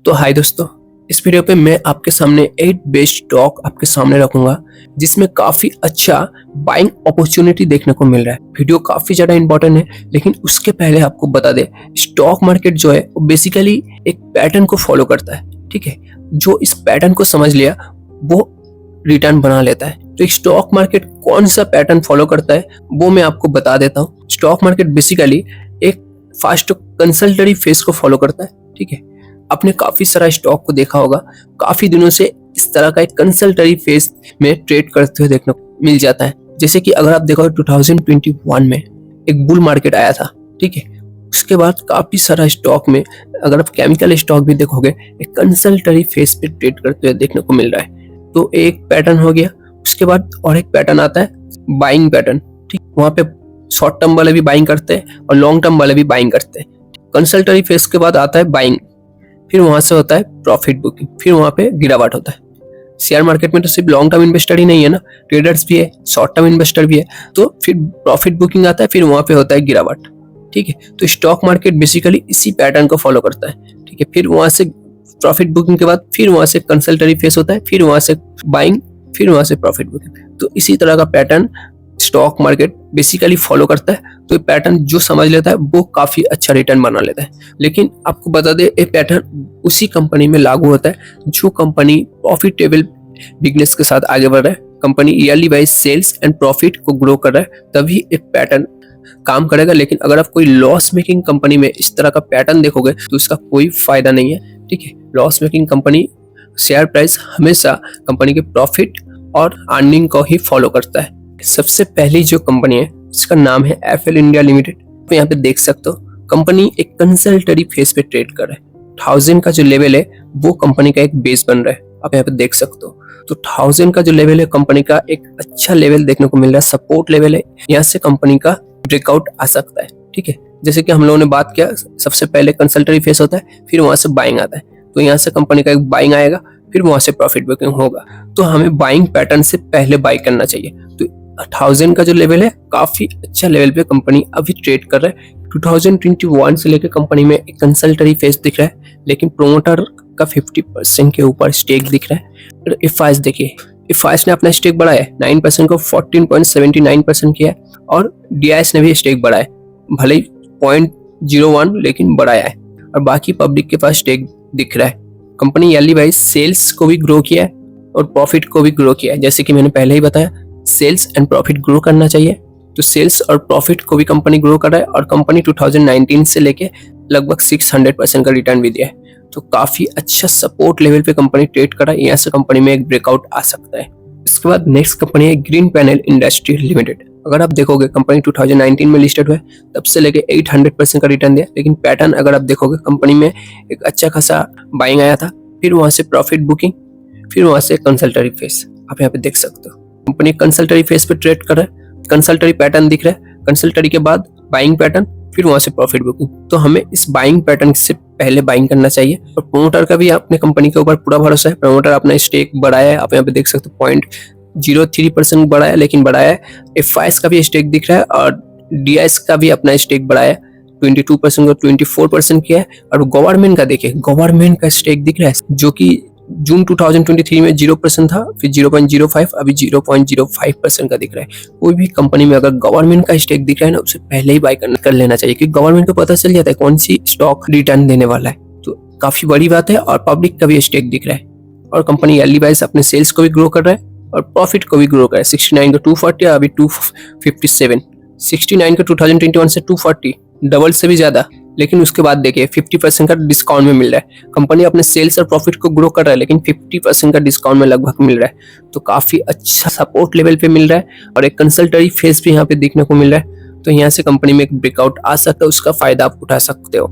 तो हाय दोस्तों, इस वीडियो पे मैं आपके सामने 8 बेस्ट स्टॉक आपके सामने रखूंगा जिसमें काफी अच्छा बाइंग अपॉर्चुनिटी देखने को मिल रहा है। वीडियो काफी ज्यादा इंपॉर्टेंट है, लेकिन उसके पहले आपको बता दे, स्टॉक मार्केट जो है वो बेसिकली एक पैटर्न को फॉलो करता है। ठीक है, जो इस पैटर्न को समझ लिया वो रिटर्न बना लेता है। तो एक स्टॉक मार्केट कौन सा पैटर्न फॉलो करता है वो मैं आपको बता देता हूँ। स्टॉक मार्केट बेसिकली एक फास्ट कंसल्टरी फेज को फॉलो करता है। ठीक है, आपने काफी सारा स्टॉक को देखा होगा, काफी दिनों से इस तरह का एक कंसल्टरी फेज में ट्रेड करते हुए देखने को मिल जाता है। जैसे कि अगर आप देखो 2021 में एक बुल मार्केट आया था। ठीक है, उसके बाद काफी सारा स्टॉक में अगर आप केमिकल स्टॉक भी देखोगे एक कंसल्टरी फेज पे ट्रेड करते हुए देखने को मिल रहा है। तो एक पैटर्न हो गया, उसके बाद और एक पैटर्न आता है बाइंग पैटर्न। ठीक, वहां पे शॉर्ट टर्म वाले भी बाइंग करते हैं और लॉन्ग टर्म वाले भी बाइंग करते हैं। कंसल्टरी फेज के बाद आता है बाइंग, फिर वहां से होता है प्रॉफिट बुकिंग, फिर वहां पे गिरावट होता है। शेयर मार्केट में तो सिर्फ लॉन्ग टर्म इन्वेस्टर ही नहीं है ना, ट्रेडर्स भी है, शॉर्ट टर्म इन्वेस्टर भी है। तो फिर प्रॉफिट बुकिंग आता है, फिर वहां पे होता है गिरावट। ठीक है, तो स्टॉक मार्केट बेसिकली इसी पैटर्न को फॉलो करता है। ठीक है, फिर वहां से प्रॉफिट बुकिंग के बाद फिर वहां से कंसल्टरी फेस होता है, फिर वहां से बाइंग, फिर वहां से प्रॉफिट बुकिंग। तो इसी तरह का pattern stock market basically follow करता है। तो ये पैटर्न जो समझ लेता है वो काफी अच्छा रिटर्न बना लेता है। लेकिन आपको बता दे, ये पैटर्न उसी कंपनी में लागू होता है जो कंपनी प्रॉफिटेबल बिजनेस के साथ आगे बढ़ रहा है, company yearly wise sales and profit को ग्रो कर रहा है, तभी एक पैटर्न काम करेगा। लेकिन अगर आप कोई लॉस मेकिंग कंपनी में इस तरह का पैटर्न देखोगे तो इसका कोई फायदा नहीं है। ठीक है, loss making company share price हमेशा कंपनी के प्रॉफिट और अर्निंग को ही फॉलो करता है। सबसे पहली जो कंपनी है इसका नाम है एफएल इंडिया लिमिटेड। तो यहाँ पे देख सकते हो कंपनी एक कंसल्टरी फेज पे ट्रेड कर रहा है। 1000 का जो लेवल है वो कंपनी का एक बेस बन रहा है, आप यहाँ पे देख सकते हो। तो 1000 का जो लेवल है कंपनी का एक अच्छा लेवल देखने को मिल रहा है, सपोर्ट लेवल है। यहाँ से कंपनी का ब्रेकआउट आ सकता है। ठीक है, जैसे कि हम लोगों ने बात किया, सबसे पहले कंसल्टरी फेज होता है, फिर वहां से बाइंग आता है। तो यहाँ से कंपनी का एक बाइंग आएगा, फिर वहां से प्रॉफिट बुकिंग होगा। तो हमें बाइंग पैटर्न से पहले बाई करना चाहिए। तो 1000 का जो लेवल है काफी अच्छा लेवल पे कंपनी अभी ट्रेड कर रहा है। 2021 से लेकर कंपनी में एक कंसल्टरी फेज दिख रहा है, लेकिन प्रोमोटर का 50% के ऊपर स्टेक दिख रहा है। इफाइस देखिए, इफाइस ने अपना स्टेक बढ़ाया है, 9% को 14.79% किया है, और डीआईएस ने भी स्टेक बढ़ाया है, भले ही 0.01 लेकिन बढ़ाया है। और बाकी पब्लिक के पास स्टेक दिख रहा है। कंपनी ईयरली वाइज सेल्स को भी ग्रो किया है और प्रॉफिट को भी ग्रो किया है। जैसे कि मैंने पहले ही बताया, सेल्स एंड प्रॉफिट ग्रो करना चाहिए। तो सेल्स और प्रॉफिट को भी कंपनी ग्रो कर रहा है, और कंपनी 2019 से लेके लगभग 600% का रिटर्न भी दिया है। तो काफी अच्छा सपोर्ट लेवल पे कंपनी ट्रेड कर रहा है। यहाँ से कंपनी में एक ब्रेकआउट आ सकता है। इसके बाद नेक्स्ट कंपनी है ग्रीन पैनल इंडस्ट्री लिमिटेड। अगर आप देखोगे कंपनी 2019 में लिस्टेड हुआ है, तब से लेके 800% का रिटर्न दिया। लेकिन पैटर्न अगर आप देखोगे, कंपनी में एक अच्छा खासा बाइंग आया था, फिर वहां से प्रॉफिट बुकिंग, फिर वहां से कंसल्टरी फेस, आप यहाँ पे देख सकते हो। कंपनी कंसल्टरी फेस पे ट्रेड कर रहा है, कंसल्टरी पैटर्न दिख रहा है, कंसल्टरी के बाद बाइंग पैटर्न, फिर वहां से प्रॉफिट बुकिंग। तो हमें इस बाइंग पैटर्न से पहले बाइंग करना चाहिए। और प्रोमोटर का भी अपने कंपनी के ऊपर पूरा भरोसा है। प्रोमोटर अपना स्टेक बढ़ाया है, आप यहाँ पे देख सकते हो 0.03% बढ़ाया, लेकिन बढ़ाया है। एफआईएस का भी स्टेक दिख रहा है, और डीआईएस का भी अपना स्टेक बढ़ाया, 22% को 24% किया है। और गवर्नमेंट का देखिए, गवर्नमेंट का स्टेक दिख रहा है, जो कि जून 2023 में 0% था, फिर 0.05, अभी 0.05% का दिख रहा है। कोई भी कंपनी में अगर गवर्नमेंट का स्टेक दिख रहा है ना, उससे पहले ही बाय कर लेना चाहिए, क्योंकि गवर्नमेंट को पता चल जाता है कौन सी स्टॉक रिटर्न देने वाला है। तो काफी बड़ी बात है। और पब्लिक का भी स्टेक दिख रहा है, और कंपनी ईयरली वाइज अपने सेल्स को भी ग्रो कर रहा है और प्रॉफिट को भी ग्रो कर रहा है। 69 को 240, अभी 257, 69 को 2021 से 240, डबल से भी ज्यादा। लेकिन उसके बाद देखिए 50% का डिस्काउंट में मिल रहा है। कंपनी अपने सेल्स और प्रॉफिट को ग्रो कर रहा है, लेकिन 50% का डिस्काउंट में लगभग मिल रहा है। तो काफी अच्छा सपोर्ट लेवल पे मिल रहा है, और एक कंसल्टरी फेस भी यहाँ पे देखने को मिल रहा है। तो यहाँ से कंपनी में एक ब्रेकआउट आ सकता है, उसका फायदा आप उठा सकते हो।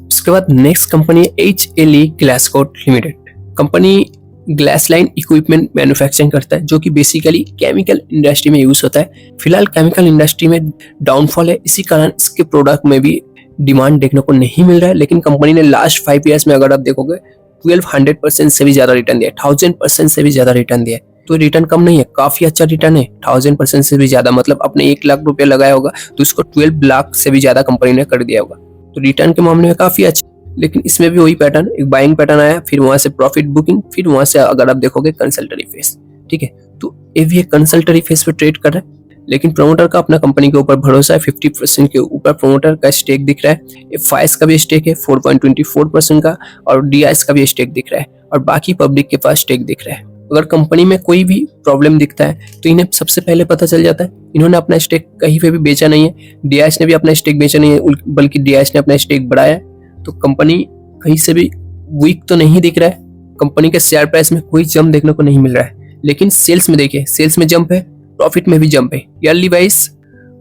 उसके बाद नेक्स्ट कंपनी है HLE Glascoat limited. Company glass line equipment manufacturing करता है, जो कि बेसिकली केमिकल इंडस्ट्री में यूज होता है। फिलहाल केमिकल इंडस्ट्री में डाउनफॉल है, इसी कारण इसके प्रोडक्ट में भी डिमांड देखने को नहीं मिल रहा है। लेकिन कंपनी ने लास्ट 5 ईयर्स में अगर आप देखोगे 1200% से भी ज्यादा रिटर्न दिया, 1000% से भी ज्यादा रिटर्न दिया। तो रिटर्न कम नहीं है, काफी अच्छा रिटर्न है। 1000% से भी ज्यादा, मतलब अपने 1 लाख रुपया लगाया होगा तो उसको 12 लाख से भी ज्यादा कंपनी ने कर दिया होगा। तो रिटर्न के मामले में काफी अच्छा। लेकिन इसमें भी वही पैटर्न, एक बाइंग पैटर्न आया, फिर वहां से प्रॉफिट बुकिंग, फिर वहां से अगर आप देखोगे कंसल्टरी फेज। ठीक है, तो ये भी एक कंसल्टरी फेज पे ट्रेड कर रहा है, लेकिन प्रमोटर का अपना कंपनी के ऊपर भरोसा है। 50% के ऊपर प्रमोटर का स्टेक दिख रहा है। एफआईएस का भी स्टेक है 4.24% का, और डीआईएस का भी स्टेक दिख रहा है, और बाकी पब्लिक के पास स्टेक दिख रहा है। अगर कंपनी में कोई भी प्रॉब्लम दिखता है तो इन्हें सबसे पहले पता चल जाता है। इन्होंने अपना स्टेक कहीं पे भी बेचा नहीं है, डीआईएस ने भी अपना स्टेक बेचा नहीं है, बल्कि डीआईएस ने अपना स्टेक बढ़ाया है। तो कंपनी कहीं से भी वीक तो नहीं दिख रहा है, कंपनी के शेयर प्राइस में कोई जंप देखने को नहीं मिल रहा है। लेकिन सेल्स में देखिए, सेल्स में जंप है, प्रॉफिट में भी जंप है। ईयरली वाइज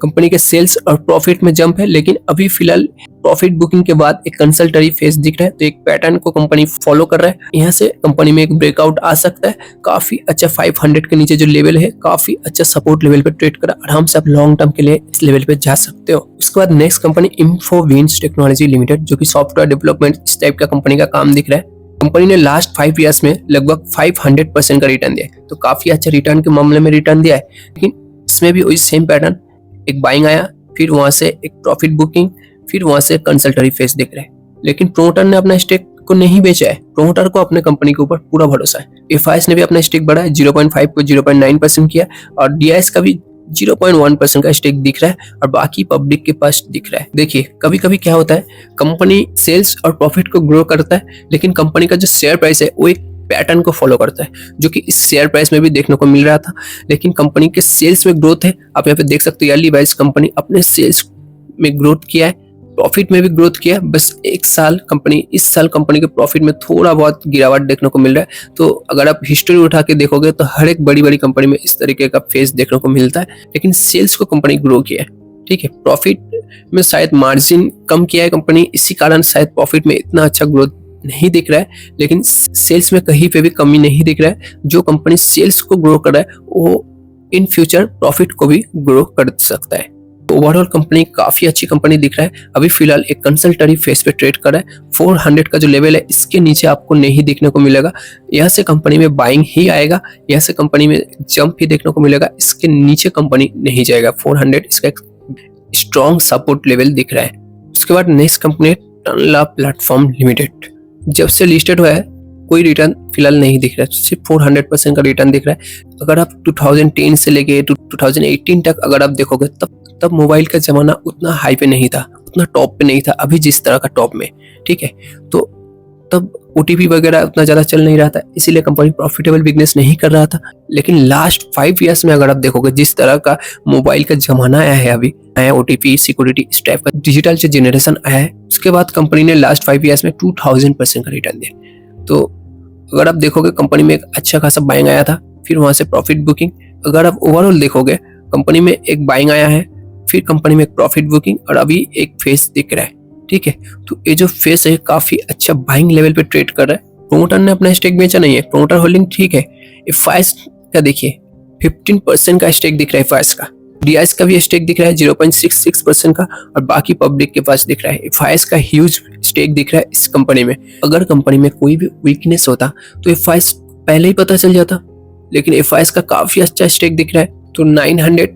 कंपनी के सेल्स और प्रॉफिट में जंप है, लेकिन अभी फिलहाल प्रॉफिट बुकिंग के बाद एक कंसल्टरी फेज दिख रहा है। तो एक पैटर्न को कंपनी फॉलो कर रहा है, यहाँ से कंपनी में एक ब्रेकआउट आ सकता है। काफी अच्छा 500 के नीचे जो लेवल है, काफी अच्छा सपोर्ट लेवल पे ट्रेड करा, आराम से आप लॉन्ग टर्म के लिए इस लेवल पे जा सकते हो। उसके बाद नेक्स्ट कंपनी इंफोविंस टेक्नोलॉजी लिमिटेड, जो कि सॉफ्टवेयर डेवलपमेंट इस टाइप का कंपनी का काम दिख रहा है। कंपनी ने लास्ट 5 ईयर्स में लगभग 500% का रिटर्न दिया है, तो काफी अच्छा रिटर्न के मामले में रिटर्न दिया है। लेकिन इसमें भी वही सेम पैटर्न, एक बाइंग आया, फिर वहां से एक प्रॉफिट बुकिंग, फिर वहां से कंसल्टरी फेज दिख रहा है। लेकिन प्रमोटर ने अपना स्टेक को नहीं बेचा है, प्रमोटर को अपने कंपनी के ऊपर पूरा भरोसा है। एफआईएस ने भी अपना स्टेक बढ़ाया, 0.5 को 0.9% किया, और डीआईएस का भी 0.1% का स्टेक दिख रहा है, और बाकी पब्लिक के पास दिख रहा है। देखिए कभी कभी क्या होता है, कंपनी सेल्स और प्रॉफिट को ग्रो करता है, लेकिन कंपनी का जो शेयर प्राइस है वो एक पैटर्न को फॉलो करता है, जो कि इस शेयर प्राइस में भी देखने को मिल रहा था। लेकिन कंपनी के सेल्स में ग्रोथ है, आप यहाँ पे देख सकते हो। ईयरली वाइज कंपनी अपने सेल्स में ग्रोथ किया है, प्रॉफिट में भी ग्रोथ किया है। बस इस साल कंपनी के प्रॉफिट में थोड़ा बहुत गिरावट देखने को मिल रहा है। तो अगर आप हिस्ट्री उठा के देखोगे तो हर एक बड़ी बड़ी कंपनी में इस तरीके का फेज देखने को मिलता है, लेकिन सेल्स को कंपनी ग्रो किया है। ठीक है, प्रॉफिट में शायद मार्जिन कम किया है कंपनी, इसी कारण शायद प्रॉफिट में इतना अच्छा ग्रोथ नहीं दिख रहा है, लेकिन सेल्स में कहीं पे भी कमी नहीं दिख रहा है। जो कंपनी सेल्स को ग्रो कर रहा है वो इन फ्यूचर प्रॉफिट को भी ग्रो कर सकता है। ओवरऑल कंपनी काफी अच्छी कंपनी दिख रहा है। अभी फिलहाल एक कंसल्टरी फेज पे ट्रेड कर रहा है। 400 का जो लेवल है इसके नीचे आपको नहीं देखने को मिलेगा। यहाँ से कंपनी में बाइंग ही आएगा, यहाँ से कंपनी में जंप ही देखने को मिलेगा, इसके नीचे कंपनी नहीं जाएगा। 400 इसका एक स्ट्रॉन्ग सपोर्ट लेवल दिख रहा है। उसके बाद नेक्स्ट कंपनी टनला प्लेटफॉर्म लिमिटेड। जब से लिस्टेड हुआ है कोई रिटर्न फिलहाल नहीं दिख रहा है, सिर्फ 400% का रिटर्न दिख रहा है। अगर आप 2010 से लेके 2018 तक अगर आप देखोगे तब मोबाइल का जमाना उतना हाई पे नहीं था, उतना टॉप पे नहीं था अभी जिस तरह का टॉप में। ठीक है, तो तब ओटीपी वगैरह उतना ज्यादा चल नहीं रहा था, इसीलिए कंपनी प्रॉफिटेबल बिजनेस नहीं कर रहा था। लेकिन लास्ट 5 ईयर्स में अगर आप देखोगे जिस तरह का मोबाइल का जमाना आया है, अभी आया ओटीपी सिक्योरिटी इस टाइप का डिजिटल जो जनरेशन आया है, उसके बाद कंपनी ने लास्ट 5 ईयर्स में 2000% का रिटर्न दिया। तो अगर आप देखोगे कंपनी में एक अच्छा खासा बाइंग आया था, फिर वहां से प्रॉफिट बुकिंग। अगर आप ओवरऑल देखोगे कंपनी में एक बाइंग आया है, फिर कंपनी में एक प्रॉफिट बुकिंग, और अभी एक फेस दिख रहा है। ठीक है, तो ये जो फेस है काफी अच्छा बाइंग लेवल पे ट्रेड कर रहा है। प्रोमोटर ने अपना स्टेक बेचा नहीं है, प्रोमोटर होल्डिंग ठीक है। एफआईएस का देखिए 15% का स्टेक दिख रहा है एफआईएस का, डीआईएस का भी स्टेक दिख रहा है 0.66% का, और बाकी पब्लिक के पास दिख रहा है। एफआईएस का ह्यूज स्टेक दिख रहा है इस कंपनी में। अगर कंपनी में कोई भी वीकनेस होता तो एफआईएस पहले ही पता चल जाता, लेकिन एफआईएस का काफी अच्छा स्टेक दिख रहा है। तो 900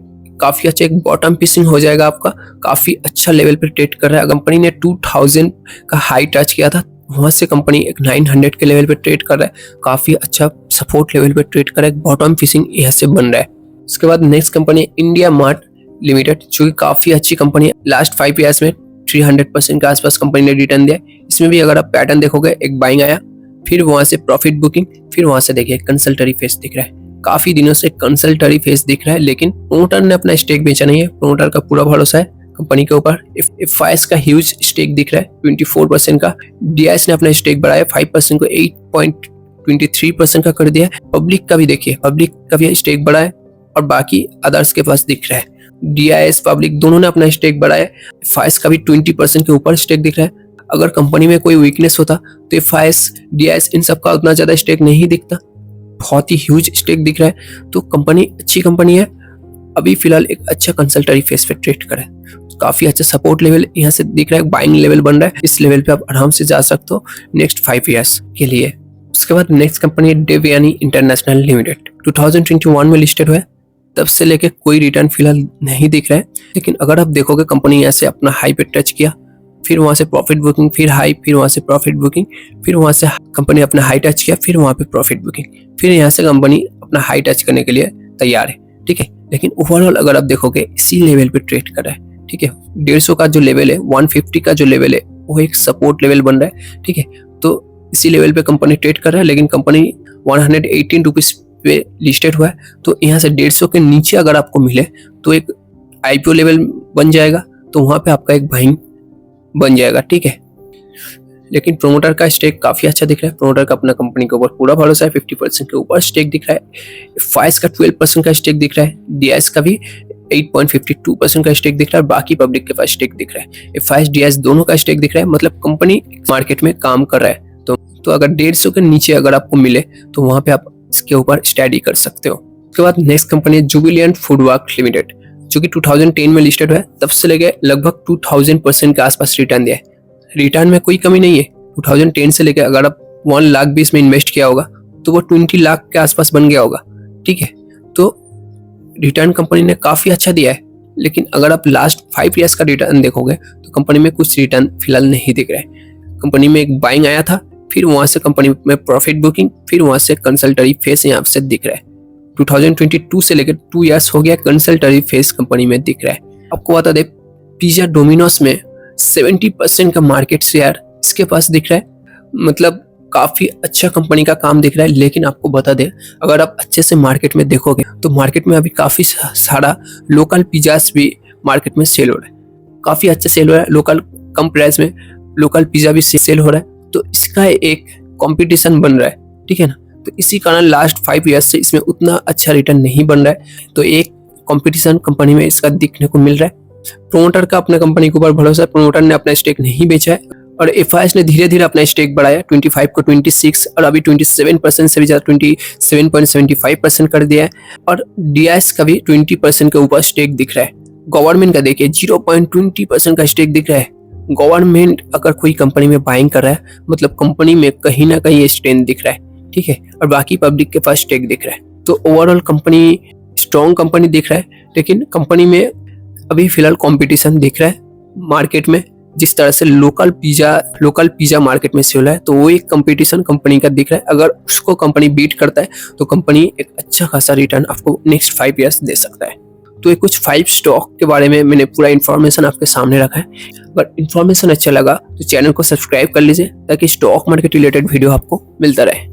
काफी अच्छा एक बॉटम पिसिंग हो जाएगा आपका, काफी अच्छा लेवल पे ट्रेड कर रहा है। कंपनी ने 2000 का हाई टच किया था, वहां से कंपनी एक 900 के लेवल पे ट्रेड कर रहा है, काफी अच्छा सपोर्ट लेवल पे ट्रेड कर रहा है, बॉटम फिशिंग यहाँ से बन रहा है। उसके बाद next company India mart limited, जो कि काफी अच्छी कंपनी है। लास्ट 5 ईयर्स में 300% के आसपास कंपनी ने रिटर्न दिया। इसमें भी अगर आप पैटर्न देखोगे, एक बाइंग आया, फिर वहां से प्रॉफिट बुकिंग, फिर वहां से देखिए कंसल्टरी फेस दिख रहा है। काफी दिनों से कंसल्टरी फेस दिख रहा है, लेकिन प्रोमोटर ने अपना स्टेक बेचा नहीं है। प्रोमोटर का पूरा भरोसा है कंपनी के ऊपर। एफआईएस का ह्यूज स्टेक दिख रहा है 24% का। डीआईएस ने अपना स्टेक बढ़ाया 5% को 8.23% का कर दिया है। पब्लिक का भी देखिए, पब्लिक का भी स्टेक बढ़ा है, और बाकी अदर्स के पास दिख रहा है। डीआईएस पब्लिक दोनों ने अपना स्टेक बढ़ाया। एफआईएस का भी 20% के ऊपर स्टेक दिख रहा है। अगर कंपनी में कोई वीकनेस होता तो एफआईएस डीआईएस इन सब का उतना ज्यादा स्टेक नहीं दिखता, बहुत ही ह्यूज स्टेक दिख रहा है। तो कंपनी अच्छी कंपनी है। अभी फिलहाल एक अच्छा कंसल्टरी फेस पे ट्रेड करे, काफी अच्छा सपोर्ट लेवल यहाँ से दिख रहा है, बाइंग लेवल बन रहा है। इस लेवल पे आप आराम से जा सकते हो नेक्स्ट 5 ईयर्स के लिए। उसके बाद नेक्स्ट कंपनी है देवयानी इंटरनेशनल लिमिटेड। 2021 में लिस्टेड हुआ है, तब से लेके कोई रिटर्न फिलहाल नहीं दिख रहा है। लेकिन अगर आप देखोगे कंपनी यहाँ से अपना हाई पे टच किया, फिर वहाँ से प्रॉफिट बुकिंग, फिर हाई, फिर वहाँ से प्रॉफिट बुकिंग, फिर वहाँ से कंपनी अपना हाई टच किया, फिर वहाँ पे प्रॉफिट बुकिंग, फिर यहाँ से कंपनी अपना हाई टच करने के लिए तैयार है, ठीक है। लेकिन ओवरऑल अगर आप देखोगे इसी लेवल पे ट्रेड कर रहा है, ठीक है। 150 का जो लेवल है, 150 का जो लेवल है, वो एक सपोर्ट लेवल बन रहा है, ठीक है। तो इसी लेवल पे कंपनी ट्रेड कर रहा है, लेकिन कंपनी 118 रुपीज पे लिस्टेड हुआ है। तो यहाँ से 150 के नीचे अगर आपको मिले तो एक IPO लेवल बन जाएगा, तो वहाँ पे आपका एक बाइंग बन जाएगा, ठीक है। लेकिन प्रोमोटर का स्टेक काफी अच्छा दिख रहा है, प्रोमोटर का अपना कंपनी के ऊपर पूरा भरोसा है, 50% के ऊपर स्टेक दिख रहा है। फाइस का 12% का स्टेक दिख रहा है, DIS का भी 8.52% का स्टेक दिख रहा है, बाकी पब्लिक के पास स्टेक दिख रहा है। फाइस DIS दोनों का स्टेक दिख रहा है, मतलब कंपनी मार्केट में काम कर रहा है। तो अगर 150 के नीचे अगर आपको मिले तो वहां पे आप इसके ऊपर स्टडी कर सकते हो। उसके बाद नेक्स्ट कंपनी है जुबिलिएंट फूडवर्क लिमिटेड, जो कि 2010 में लिस्टेड हुआ है। तब से लेके लगभग 2000% के आसपास रिटर्न दिया है। रिटर्न में कोई कमी नहीं है। 2010 से लेके अगर आप 1 लाख भी इसमें इन्वेस्ट किया होगा तो वो 20 लाख के आसपास बन गया होगा, ठीक है। तो रिटर्न कंपनी ने काफी अच्छा दिया है, लेकिन अगर आप लास्ट 5 ईयर्स का रिटर्न देखोगे तो कंपनी में कुछ रिटर्न फिलहाल नहीं दिख रहा है। कंपनी में एक बाइंग आया था, फिर वहां से कंपनी में प्रॉफिट बुकिंग, फिर वहां से कंसल्टरी फेस यहाँ से दिख रहा है। 2022 से लेकर 2 ईयर्स हो गया, कंसल्टरी फेस कंपनी में दिख रहा है। आपको बता दे, पिज्जा डोमिनोज में 70% का मार्केट शेयर इसके पास दिख रहा है, मतलब काफी अच्छा कंपनी का काम दिख रहा है। लेकिन आपको बता दे, अगर आप अच्छे से मार्केट में देखोगे तो मार्केट में अभी काफी सारा लोकल पिज्जास भी मार्केट में सेल हो रहा है, काफी अच्छे सेल हो रहा है। लोकल कम प्राइस में लोकल पिज्जा भी सेल हो रहा है, तो इसका एक कंपटीशन बन रहा है, ठीक है ना। तो इसी कारण लास्ट 5 ईयर्स से इसमें उतना अच्छा रिटर्न नहीं बन रहा है, तो एक कंपटीशन कंपनी में इसका दिखने को मिल रहा है। प्रोमोटर का अपने कंपनी के ऊपर भरोसा है, प्रोमोटर ने अपना स्टेक नहीं बेचा है, और FIS ने धीरे धीरे अपना स्टेक बढ़ाया 25 को 26 और अभी 27% से भी ज्यादा 27.75% कर दिया है। और DIS का भी 20% के ऊपर स्टेक दिख रहा है। गवर्नमेंट का देखिए 0.20% का स्टेक दिख रहा है। गवर्नमेंट अगर कोई कंपनी में बाइंग कर रहा है, मतलब कंपनी में कहीं ना कहीं स्ट्रेंथ दिख रहा है, ठीक है। और बाकी पब्लिक के पास स्टेक दिख रहा है, तो ओवरऑल कंपनी स्ट्रॉन्ग कंपनी दिख रहा है। लेकिन कंपनी में अभी फिलहाल कंपटीशन दिख रहा है मार्केट में। जिस तरह से लोकल पिज्जा मार्केट में सेल है, तो वो एक कंपटीशन कंपनी का दिख रहा है। अगर उसको कंपनी बीट करता है तो कंपनी एक अच्छा खासा रिटर्न आपको नेक्स्ट 5 ईयर्स दे सकता है। तो ये कुछ 5 स्टॉक के बारे में मैंने पूरा इन्फॉर्मेशन आपके सामने रखा है। अगर इन्फॉर्मेशन अच्छा लगा तो चैनल को सब्सक्राइब कर लीजिए, ताकि स्टॉक मार्केट रिलेटेड वीडियो आपको मिलता रहे।